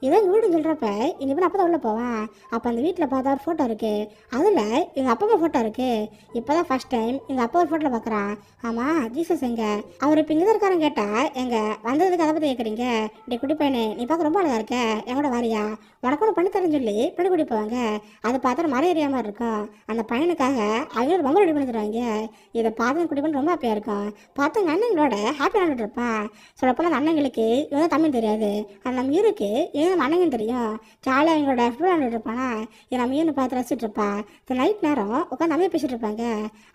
இதான் எங்கள் வீடுன்னு சொல்கிறப்ப இங்கே போய் அப்போ தான் உள்ளே போவேன். அப்போ அந்த வீட்டில் பார்த்தா ஒரு ஃபோட்டோ இருக்குது. அதில் எங்கள் அப்பா அம்மா ஃபோட்டோ இருக்குது. இப்போ தான் ஃபஸ்ட் டைம் எங்கள் அப்பா ஒரு ஃபோட்டோவில் பார்க்குறான். ஆமாம், ஜீசஸ் எங்க? அவர் இப்போ இங்கே தான் இருக்காருன்னு கேட்டால் எங்க வந்ததுக்கு அதை பற்றி கேட்குறீங்க? இப்படி குட்டி பையனே, நீ பார்க்க ரொம்ப அழகாக இருக்க, எங்கூட வாரியா, உனக்கு ஒன்று பண்ணி தரேன்னு சொல்லி பண்ணி கூட்டி போவாங்க. அதை பார்த்தா மறை ஏரியா மாதிரி இருக்கும். அந்த பையனுக்காக அவங்க ஒரு பொம்மை ரெடி பண்ணி தருவாங்க. இதை பார்த்து குட்டி பண்ணி ரொம்ப ஹாப்பியாக இருக்கும். பார்த்து எங்கள் அண்ணங்களோட ஹாப்பி நடந்துட்டு இருப்பான். சொல்லப்போனால் அந்த அண்ணங்களுக்கு இவங்க தமிழ் தெரியாது. அது நம்ம இருக்கு ஏன் நம்ம அண்ணங்கன்னு தெரியும். ஜாலியாக அவங்களோட ஃபுட் விளாண்டுட்டு இருப்பானா. இதை நம்ம ஈன்னு பார்த்து ரசிச்சுட்டு இருப்பா. இந்த நைட் நேரம் உட்காந்து அமைய பேசிட்டு இருப்பாங்க.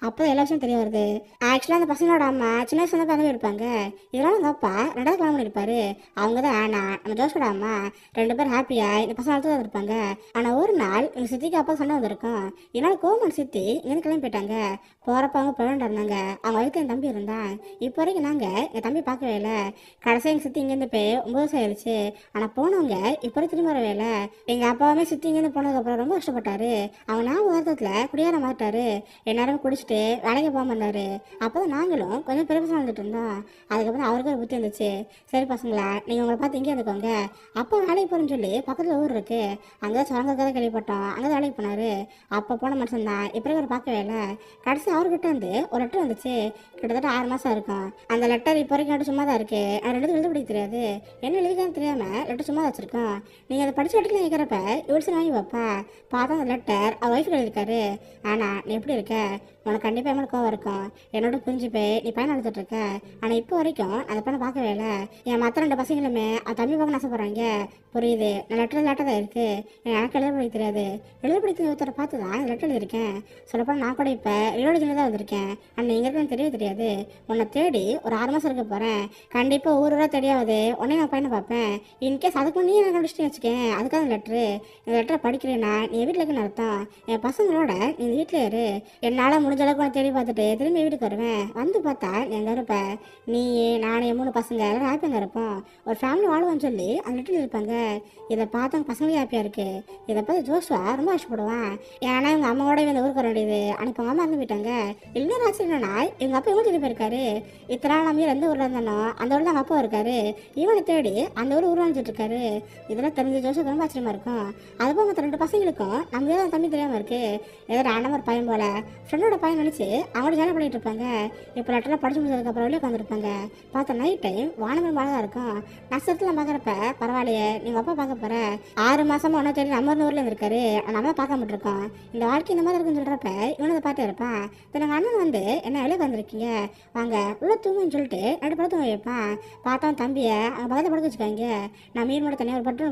அப்போ எல்லா விஷயம் தெரிய வருது. ஆக்சுவலாக அந்த பசங்களோட அம்மா சின்ன வயசுல தான் பதவி எடுப்பாங்க. இதனால எங்கள் அப்பா ரெண்டாவது கல்யாணம் பண்ணியிருப்பாரு. அவங்க தான் ஆனா நம்ம ஜோஷோட அம்மா. ரெண்டு பேரும் ஹாப்பியாக இந்த பசங்க தான் இருப்பாங்க. ஆனால் ஒரு நாள் எங்கள் சித்திக்கு அப்பா சண்டை வந்திருக்கும். இதனால கோமல் சித்தி இங்கேருந்து கிளம்பி போயிட்டாங்க. போகிறப்ப அவங்க பிறண்டு இருந்தாங்க. அவங்க வயிற்று என் தம்பி இருந்தான். இப்போ வரைக்கும் நாங்கள் எங்கள் தம்பி பார்க்கவே இல்லை. கடைசி எங்கள் சித்தி இங்கேருந்து போய் 9 வருஷம் ஆயிடுச்சு. ஆனால் போனவங்க இப்போ வரைக்கும் திரும்ப வரவே இல்லை. எங்கள் அப்பாவுமே சித்தி இங்கேருந்து போனதுக்கப்புறம் ரொம்ப கஷ்டப்பட்டாரு. அவங்க ஞாபக வருத்தத்தில் குடியார மாட்டாரு. எல்லாரும் குடிச்சிட்டு வேலைக்கு போகாம இருந்தாரு. அப்போ தான் நாங்களும் கொஞ்சம் பெரிய பசங்க வந்துட்டு இருந்தோம். அதுக்கப்புறம் அவருக்கு ஒரு புத்தி இருந்துச்சு. சரி பசங்களா, நீங்கள் உங்களை பார்த்து இங்கே இருந்துக்கோங்க. அப்போ வேலைக்கு போகிறேன்னு சொல்லி பக்கத்தில் ஊர் இருக்குது, அங்கே சுரங்கக்காக கேள்விப்பட்டோம். அங்கே தான் வேலைக்கு போனார். அப்போ போன மனுஷன் தான். இப்போ அவர் பார்க்கவே இல்லை. கடைசி அவர்கிட்ட வந்து ஒரு லெட்டர் வந்துச்சு. கிட்டத்தட்ட 6 மாதம் இருக்கும். அந்த லெட்டர் இப்போ வரைக்கும் சும்மா தான் இருக்குது. அது ரெண்டு எழுத படிக்க தெரியாது. என்ன எழுதிக்கான்னு தெரியாமல் லெட்டர் சும்மா வச்சுருக்கோம். நீங்கள் அதை படித்து லெட்டரில் கேட்குறப்ப இவள்சி வாங்கி வைப்பா. பார்த்தா அந்த லெட்டர் அவள் ஒய்ஃபுக்கு எழுதியிருக்காரு. ஆனால் நீ எப்படி இருக்க, உனக்கு கண்டிப்பாக எவ்வளோ கோவம் இருக்கும். என்னோட புரிஞ்சு போய் நீ பையன் நடத்திட்டு இருக்க. ஆனால் இப்போ வரைக்கும் அந்த பையனை பார்க்கவே இல்லை. என் மற்ற 2 பசங்களுமே அவன் தம்பி பார்க்க ஆசைப்படுறாங்க. புரியுது, நான் லெட்டர் தான் இருக்குது. எனக்கு எழுத படிக்க தெரியாது. எழுத படிக்க ஒருத்தரை பார்த்து தான் இந்த லெட்டர் எழுதியிருக்கேன். சொல்லப்போனால் நான் கூட இப்போ ரிலோடிஜனில் தான் வந்திருக்கேன். ஆனால் எங்கே இருக்குன்னு தெரியவே தெரியாது. உன்னை தேடி ஒரு 6 மாதம் இருக்க போகிறேன். கண்டிப்பாக ஊராக தெரியாது. உடனே நான் பையனை பார்ப்பேன். இன்கேஸ் அதுக்கு நீ என்ன கண்டிச்சுட்டு வச்சுக்கேன். அதுக்காக இந்த லெட்ரு. இந்த லெட்டரை படிக்கிறேன்னா நீ வீட்டில் இருக்குன்னு அர்த்தம். என் பசங்களோட நீ இந்த வீட்டில் இரு. என்னால் முடிஞ்ச அளவுக்கு நான் தேடி பார்த்துட்டு திரும்பி வீட்டுக்கு வருவேன். வந்து பார்த்தா நீ அங்கே இருப்ப. நீ, நானே, 3 பசங்க எல்லாரும் ஹாப்பியாக இருப்போம். ஒரு ஃபேமிலி வாழ்வான்னு சொல்லி அந்த லெட்டரில் இருப்பாங்க. இதை பார்த்தவங்க பசங்களே ஹாப்பியாக இருக்குது. இதை பார்த்து ஜோஷுவா ரொம்ப ஆசைப்படுவான். ஏன்னா இவங்க அம்மாவோட இந்த ஊருக்கு வர வேண்டியது. ஆனால் இப்போ அம்மா இருந்து போயிட்டாங்க. இன்னொரு ஆச்சரியம் என்னன்னா இவங்க அப்பா இவங்க சொல்லி போயிருக்காரு. இத்தனை நாள் நம்ம எந்த ஊரில் இருந்தானோ அந்த ஊரில் அவங்க அப்பா இருக்காரு. இவனை தேடி அந்த ஊர் உருவாஞ்சிட்டு இருக்காரு. இதெல்லாம் தெரிஞ்ச ஜோஷுக்கு ரொம்ப ஆச்சரியமா இருக்கும். அதுபோல் மற்ற 2 பசங்களுக்கும் நம்ம ஏதாவது தம்பி தெரியாமல் இருக்கு. ஏதோ ரேண்டம் ஒரு பையன் போல ஃப்ரெண்டோட பையன் நினச்சி அவங்களோட ஜாலியாக பண்ணிட்டு இருப்பாங்க. இப்போ லெட்டர்லாம் படிச்சு முடிச்சதுக்கப்புறம் வெளியே உட்காந்துருப்பாங்க. பார்த்தா நைட் டைம் வானமே மழை தான் இருக்கும். நட்சத்திரத்தில் பார்க்குறப்ப பரவாயில்லையே, நீங்கள் அப்பா பார்க்க போகிற 6 மாதமாக ஒன்றா தேடி நம்ம ஊரில் இருந்திருக்காரு. நம்ம பார்க்க மாட்டிருக்கோம். இந்த வாழ்க்கை இந்த மாதிரி இருக்குன்னு சொல்கிறப்ப இவனை அதை பார்த்து இருப்பான். இப்போ நாங்கள் அண்ணன் வந்து என்ன வெளியே வந்திருக்கீங்க, வாங்க உள்ள தூங்குன்னு சொல்லிட்டு 2 படம் தூங்க வைப்பான். பார்த்தா தம்பியை அங்கே பக்கத்தில் படுக்க வச்சுக்காங்க. நான் மீன் மட்டும் தனியாக ஒரு பட்டு